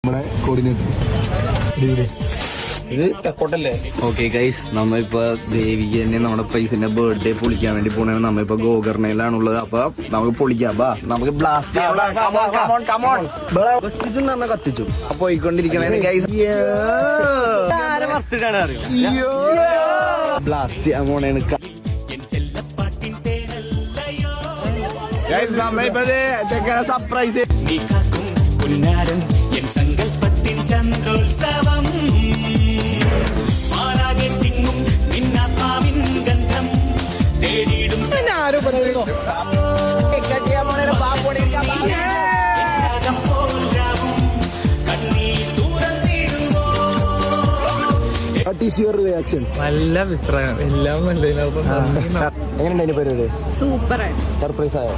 നമ്മുടെ കോർഡിനേറ്റർ ഇത് തെക്കോട്ടല്ലേ? Okay guys, നമ്മളിപ്പോ ദേവിക്ക് തന്നെ നമ്മുടെ പൈസന്റെ ബർത്ത്ഡേ പൊളിക്കാൻ വേണ്ടി പോണേ. നമ്മളിപ്പോ ഗോകർണയിലാണുള്ളത്. അപ്പൊ നമുക്ക് പൊളിക്കാം. ബാ, നമുക്ക് ബ്ലാസ്റ്റ് കത്തിച്ചു പോയിക്കൊണ്ടിരിക്കണേ ഗൈസ്. ബ്ലാസ്റ്റ് ചെയ്യാൻ പോണേണ്. സർപ്രൈസ് ചന്ദ്രോത്സവം നല്ല അഭിപ്രായം. എല്ലാം എങ്ങനെയുണ്ടായിരുന്നു പരിപാടി? സൂപ്പർ. സർപ്രൈസ് ആയോ?